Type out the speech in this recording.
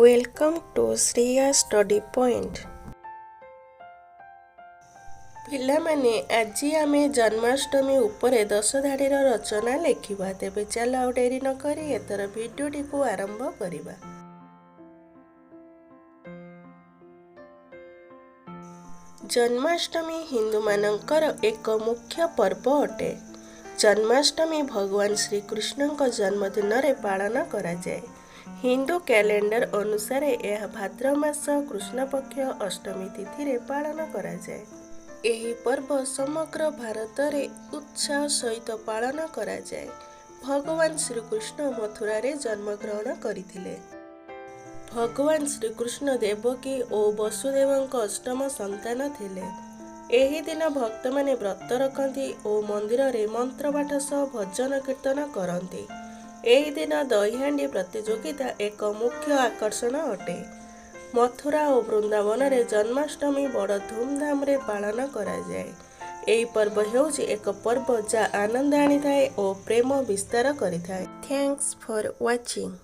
Welcome to Shreya Study Point. ପିଲାମାନେ ଆଜି ଆମେ ଜନ୍ମାଷ୍ଟମୀ ଉପରେ 10 ଧାଡ଼ିର ରଚନା ଲେଖିବା। ତେବେ ଚାଲ ଆଉ ଡେରି ନ କରି ଏଥର ଭିଡ଼ିଓଟିକୁ ଆରମ୍ଭ କରିବା। ଜନ୍ମାଷ୍ଟମୀ ହିନ୍ଦୁମାନଙ୍କର ଏକ ମୁଖ୍ୟ ପର୍ବ ଅଟେ। ଜନ୍ମାଷ୍ଟମୀ ଭଗବାନ ଶ୍ରୀକୃଷ୍ଣଙ୍କ ଜନ୍ମଦିନରେ ପାଳନ କରାଯାଏ। ହିନ୍ଦୁ କ୍ୟାଲେଣ୍ଡର ଅନୁସାରେ ଏହା ଭାଦ୍ରବ ମାସ କୃଷ୍ଣପକ୍ଷ ଅଷ୍ଟମୀ ତିଥିରେ ପାଳନ କରାଯାଏ। ଏହି ପର୍ବ ସମଗ୍ର ଭାରତରେ ଉତ୍ସାହ ସହିତ ପାଳନ କରାଯାଏ। ଭଗବାନ ଶ୍ରୀକୃଷ୍ଣ ମଥୁରାରେ ଜନ୍ମଗ୍ରହଣ କରିଥିଲେ। ଭଗବାନ ଶ୍ରୀକୃଷ୍ଣ ଦେବକୀ ଓ ବସୁଦେବଙ୍କ ଅଷ୍ଟମ ସନ୍ତାନ ଥିଲେ। ଏହି ଦିନ ଭକ୍ତମାନେ ବ୍ରତ ରଖନ୍ତି ଓ ମନ୍ଦିରରେ ମନ୍ତ୍ରପାଠ ସହ ଭଜନ କୀର୍ତ୍ତନ କରନ୍ତି। ଏହି ଦିନ ଦହିହାଣ୍ଡି ପ୍ରତିଯୋଗିତା ଏକ ମୁଖ୍ୟ ଆକର୍ଷଣ ଅଟେ। ମଥୁରା ଓ ବୃନ୍ଦାବନରେ ଜନ୍ମାଷ୍ଟମୀ ବଡ଼ ଧୁମଧାମରେ ପାଳନ କରାଯାଏ। ଏହି ପର୍ବ ହେଉଛି ଏକ ପର୍ବ ଯାହା ଆନନ୍ଦ ଆଣିଥାଏ ଓ ପ୍ରେମ ବିସ୍ତାର କରିଥାଏ। Thanks for watching.